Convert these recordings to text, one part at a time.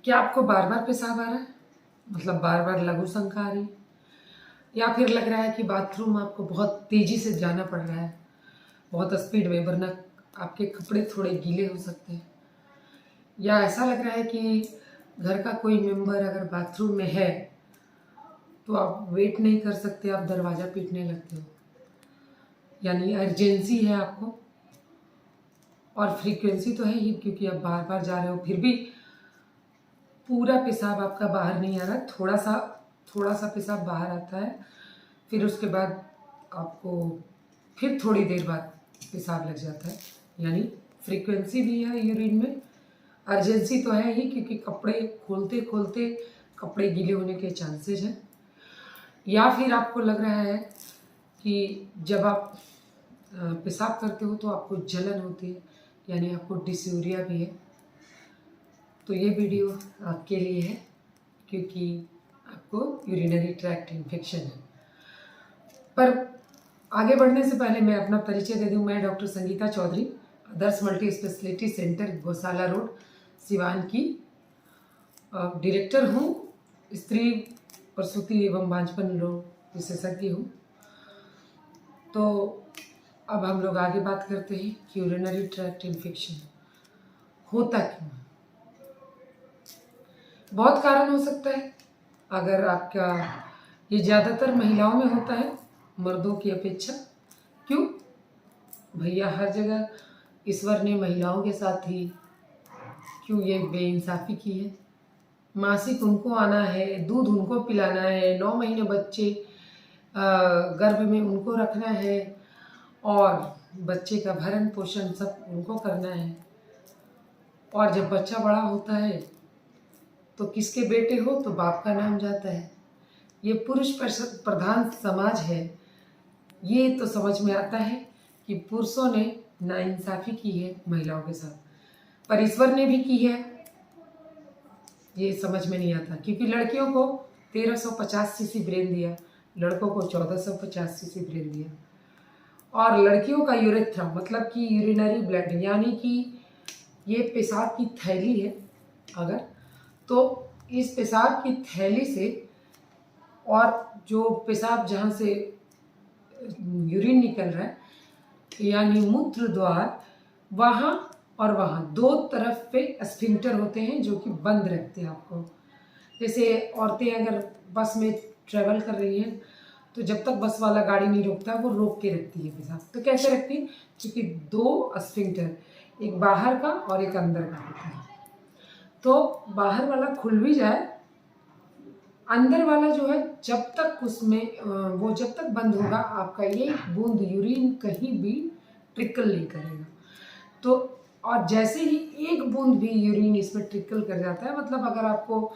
क्या आपको बार बार पेशाब आ रहा है, मतलब बार बार लघु शंका आ रही है, या फिर लग रहा है कि बाथरूम आपको बहुत तेज़ी से जाना पड़ रहा है, बहुत स्पीड में, वरना आपके कपड़े थोड़े गीले हो सकते हैं, या ऐसा लग रहा है कि घर का कोई मेंबर अगर बाथरूम में है तो आप वेट नहीं कर सकते, आप दरवाज़ा पीटने लगते हो, यानी अर्जेंसी है आपको। और फ्रीक्वेंसी तो है ही, क्योंकि आप बार बार जा रहे हो, फिर भी पूरा पेशाब आपका बाहर नहीं आ रहा, थोड़ा सा पेशाब बाहर आता है, फिर उसके बाद आपको फिर थोड़ी देर बाद पेशाब लग जाता है, यानी फ्रीक्वेंसी भी है यूरिन में, अर्जेंसी तो है ही, क्योंकि कपड़े खोलते खोलते कपड़े गीले होने के चांसेस हैं। या फिर आपको लग रहा है कि जब आप पेशाब करते हो तो आपको जलन होती है, यानी आपको डिस्यूरिया भी है। तो ये वीडियो आपके लिए है, क्योंकि आपको यूरिनरी ट्रैक्ट इन्फेक्शन है। पर आगे बढ़ने से पहले मैं अपना परिचय दे दूं। मैं डॉक्टर संगीता चौधरी, आदर्श मल्टी स्पेशलिटी सेंटर गौशाला रोड सिवान की डायरेक्टर हूँ। स्त्री प्रसूति एवं बांझपन रोग विशेषज्ञ हूँ। तो अब हम लोग आगे बात करते हैं कि यूरिनरी ट्रैक्ट इन्फेक्शन होता क्यों है। बहुत कारण हो सकता है। अगर आपका ये ज़्यादातर महिलाओं में होता है, मर्दों की अपेक्षा। क्यों भैया, हर जगह ईश्वर ने महिलाओं के साथ ही क्यों ये बेइंसाफ़ी की है। मासिक उनको आना है, दूध उनको पिलाना है, 9 महीने बच्चे गर्भ में उनको रखना है, और बच्चे का भरण पोषण सब उनको करना है। और जब बच्चा बड़ा होता है तो किसके बेटे हो तो बाप का नाम जाता है। ये पुरुष प्रधान समाज है। ये तो समझ में आता है कि पुरुषों ने नाइंसाफ़ी की है महिलाओं के साथ, पर ईश्वर ने भी की है, ये समझ में नहीं आता। क्योंकि लड़कियों को 1350 सीसी ब्रेन दिया, लड़कों को 1450 सीसी ब्रेन दिया। और लड़कियों का यूरेथ्रा मतलब कि यूरिनरी ब्लैडर, यानी कि ये पेशाब की थैली है अगर, तो इस पेशाब की थैली से, और जो पेशाब जहाँ से यूरिन निकल रहा है यानी मूत्र द्वार, वहाँ और वहाँ दो तरफ पे स्फिंक्टर होते हैं जो कि बंद रखते हैं आपको। जैसे औरतें अगर बस में ट्रेवल कर रही हैं तो जब तक बस वाला गाड़ी नहीं रोकता वो रोक के रखती है पेशाब। तो कैसे रखती है, क्योंकि दो स्फिंक्टर, एक बाहर का और एक अंदर का होता है। तो बाहर वाला खुल भी जाए, अंदर वाला जो है जब तक उसमें वो जब तक बंद होगा, आपका ये बूंद यूरिन कहीं भी ट्रिकल नहीं करेगा। तो और जैसे ही एक बूंद भी यूरिन इसमें ट्रिकल कर जाता है, मतलब अगर आपको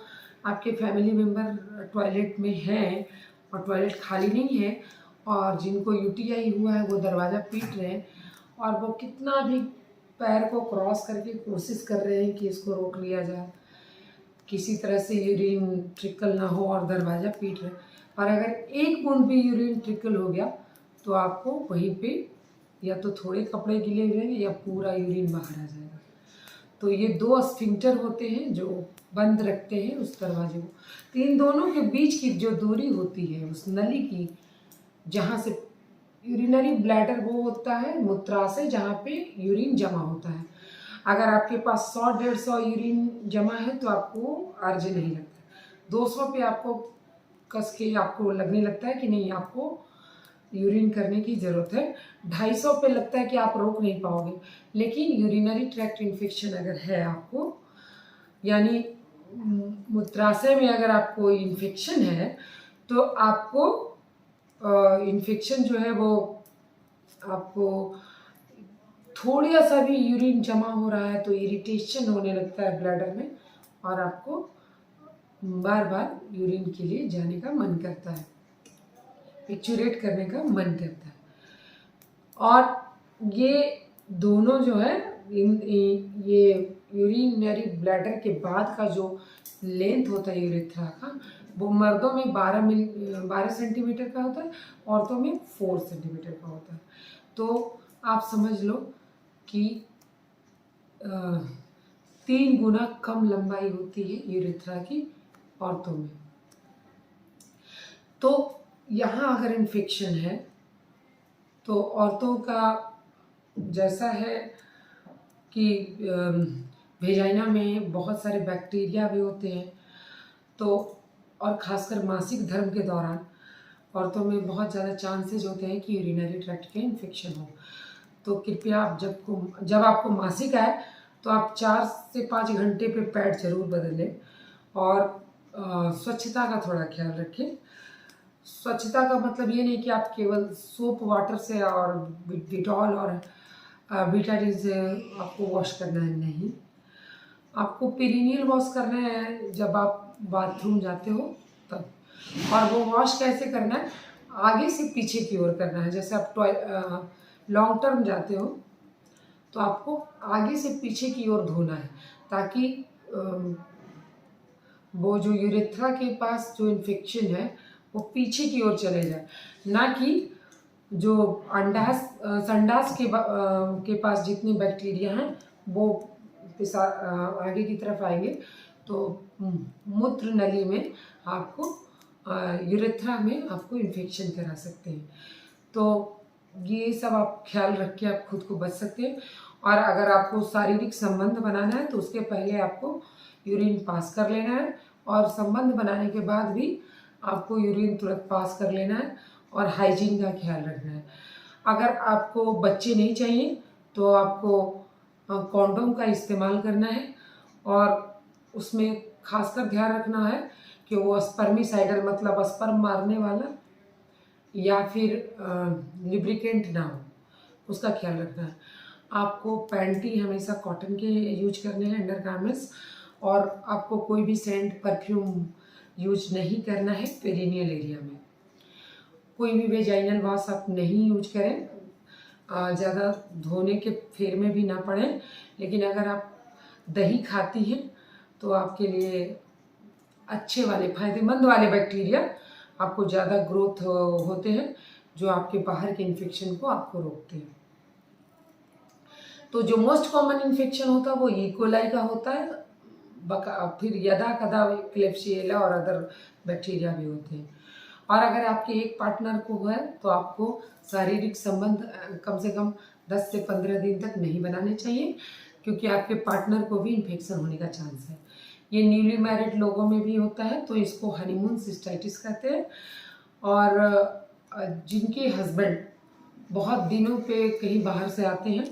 आपके फैमिली मेम्बर टॉयलेट में हैं और टॉयलेट खाली नहीं है, और जिनको यूटीआई हुआ है वो दरवाज़ा पीट रहे हैं, और वो कितना भी पैर को क्रॉस करके कोशिश कर रहे हैं कि इसको रोक लिया जाए, किसी तरह से यूरिन ट्रिकल ना हो, और दरवाज़ा पीट रहे, और अगर एक बूंद भी यूरिन ट्रिकल हो गया तो आपको वहीं पे या तो थोड़े कपड़े गीले हो जाएंगे या पूरा यूरिन बाहर आ जाएगा। तो ये दो स्फिंक्टर होते हैं जो बंद रखते हैं उस दरवाजे को। तो इन दोनों के बीच की जो दूरी होती है उस नली की, जहाँ से यूरिनरी ब्लैडर वो होता है मूत्राशय, जहाँ पे यूरिन जमा होता है। अगर आपके पास 100-150 यूरिन जमा है तो आपको आर्जे नहीं लगता। 200 पे आपको कस के आपको लगने लगता है कि नहीं, आपको यूरिन करने की ज़रूरत है। 250 पे लगता है कि आप रोक नहीं पाओगे। लेकिन यूरिनरी ट्रैक्ट इन्फेक्शन अगर है आपको, यानी मूत्राशय में अगर आपको इन्फेक्शन है, तो आपको इन्फेक्शन जो है वो आपको थोड़ा सा भी यूरिन जमा हो रहा है तो इरिटेशन होने लगता है ब्लैडर में, और आपको बार बार यूरिन के लिए जाने का मन करता है, एक्चुरेट करने का मन करता है। और ये दोनों जो है ये यूरिनरी ब्लैडर के बाद का जो लेंथ होता है यूरेथ्रा का, वो मर्दों में 12 सेंटीमीटर का होता है, औरतों में 4 सेंटीमीटर का होता है। तो आप समझ लो कि 3 गुना कम लंबाई होती है यूरेथ्रा की औरतों में। तो यहाँ अगर इन्फेक्शन है तो औरतों का जैसा है कि वेजाइना में बहुत सारे बैक्टीरिया भी होते हैं, तो और ख़ासकर मासिक धर्म के दौरान औरतों में बहुत ज़्यादा चांसेस होते हैं कि यूरिनरी ट्रैक्ट के इन्फेक्शन हो। तो कृपया आप जब आपको मासिक आए तो आप 4 से 5 घंटे पे पैड जरूर बदलें और स्वच्छता का थोड़ा ख्याल रखें। स्वच्छता का मतलब ये नहीं कि आप केवल सोप वाटर से और डिटॉल और बीटाडीन से आपको वॉश करना है, नहीं, आपको पेरिनियल वॉश करना है जब आप बाथरूम जाते हो तब। और वो वॉश कैसे करना है, आगे से पीछे की ओर करना है। जैसे आप लॉन्ग टर्म जाते हो तो आपको आगे से पीछे की ओर धोना है, ताकि वो जो यूरेथ्रा के पास जो इन्फेक्शन है वो पीछे की ओर चले जाए, ना कि जो संडास के पास जितने बैक्टीरिया हैं वो आगे की तरफ आएंगे तो मूत्र नली में आपको यूरेथ्रा में आपको इन्फेक्शन करा सकते हैं। तो ये सब आप ख्याल रख के आप खुद को बच सकते हैं। और अगर आपको शारीरिक संबंध बनाना है तो उसके पहले आपको यूरिन पास कर लेना है, और संबंध बनाने के बाद भी आपको यूरिन तुरंत पास कर लेना है और हाइजीन का ख्याल रखना है। अगर आपको बच्चे नहीं चाहिए तो आपको कॉन्डोम का इस्तेमाल करना है, और उसमें खासकर ध्यान रखना है कि वो स्पर्मिसाइडल मतलब स्पर्म मारने वाला या फिर लिब्रिकेंट ना हो, उसका ख्याल रखना है। आपको पैंटी हमेशा कॉटन के यूज करने हैं, अंडर गारमेंट्स, और आपको कोई भी सेंट परफ्यूम यूज नहीं करना है पेरिनियल एरिया में। कोई भी वेजाइनल वॉश आप नहीं यूज करें, ज़्यादा धोने के फेर में भी ना पड़ें। लेकिन अगर आप दही खाती हैं तो आपके लिए अच्छे वाले फायदेमंद वाले बैक्टीरिया आपको ज़्यादा ग्रोथ होते हैं, जो आपके बाहर के इन्फेक्शन को आपको रोकते हैं। तो जो मोस्ट कॉमन इन्फेक्शन होता है वो इकोलाई का होता है, फिर यदा कदा क्लेब्सिएला और अदर बैक्टीरिया भी होते हैं। और अगर आपके एक पार्टनर को है तो आपको शारीरिक संबंध कम से कम 10 से 15 दिन तक नहीं बनाने चाहिए, क्योंकि आपके पार्टनर को भी इन्फेक्शन होने का चांस है। ये न्यूली मैरिड लोगों में भी होता है, तो इसको हनीमून सिस्टाइटिस कहते हैं। और जिनके हस्बैंड बहुत दिनों पे कहीं बाहर से आते हैं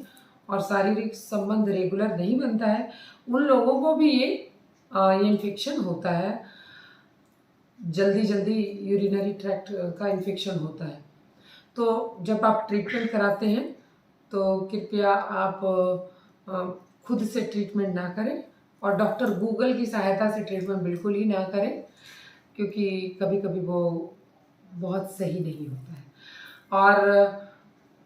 और शारीरिक संबंध रेगुलर नहीं बनता है, उन लोगों को भी ये इन्फेक्शन होता है, जल्दी यूरिनरी ट्रैक्ट का इन्फेक्शन होता है। तो जब आप ट्रीटमेंट कराते हैं तो कृपया आप खुद से ट्रीटमेंट ना करें, और डॉक्टर गूगल की सहायता से ट्रीटमेंट बिल्कुल ही ना करें, क्योंकि कभी कभी वो बहुत सही नहीं होता है। और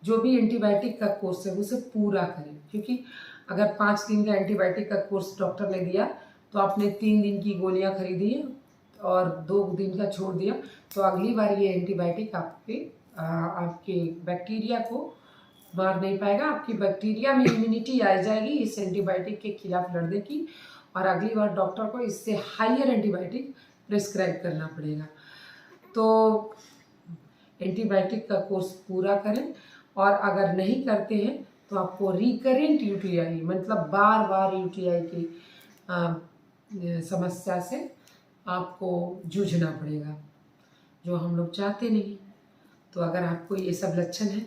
जो भी एंटीबायोटिक का कोर्स है उसे पूरा करें, क्योंकि अगर 5 दिन का एंटीबायोटिक का कोर्स डॉक्टर ने दिया तो आपने 3 दिन की गोलियां खरीदी और 2 दिन का छोड़ दिया, तो अगली बार ये एंटीबायोटिक आपके बैक्टीरिया को मार नहीं पाएगा। आपकी बैक्टीरिया में इम्यूनिटी आ जाएगी इस एंटीबायोटिक के खिलाफ लड़ने की, और अगली बार डॉक्टर को इससे हायर एंटीबायोटिक प्रिस्क्राइब करना पड़ेगा। तो एंटीबायोटिक का कोर्स पूरा करें, और अगर नहीं करते हैं तो आपको रिकरेंट यूटीआई मतलब बार बार यूटीआई की समस्या से आपको जूझना पड़ेगा, जो हम लोग चाहते नहीं। तो अगर आपको ये सब लक्षण है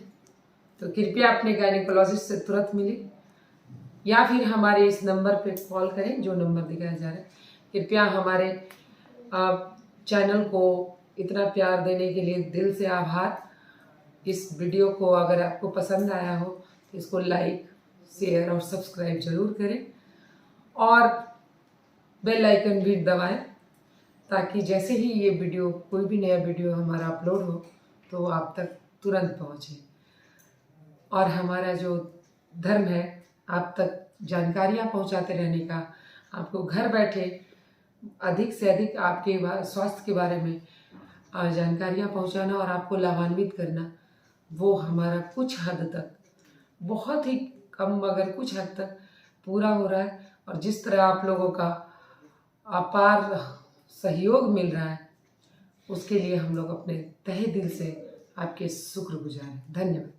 तो कृपया अपने गायनेकोलॉजिस्ट से तुरंत मिलें, या फिर हमारे इस नंबर पे कॉल करें जो नंबर दिखाया जा रहा है। कृपया हमारे चैनल को इतना प्यार देने के लिए दिल से आभार। इस वीडियो को अगर आपको पसंद आया हो तो इसको लाइक, शेयर और सब्सक्राइब जरूर करें, और बेल आइकन भी दबाएं, ताकि जैसे ही ये वीडियो कोई भी नया वीडियो हमारा अपलोड हो तो आप तक तुरंत पहुँचे। और हमारा जो धर्म है आप तक जानकारियाँ पहुँचाते रहने का, आपको घर बैठे अधिक से अधिक आपके स्वास्थ्य के बारे में जानकारियाँ पहुँचाना और आपको लाभान्वित करना, वो हमारा कुछ हद तक, बहुत ही कम मगर कुछ हद तक पूरा हो रहा है। और जिस तरह आप लोगों का अपार सहयोग मिल रहा है उसके लिए हम लोग अपने तहे दिल से आपके शुक्रगुजार हैं। धन्यवाद।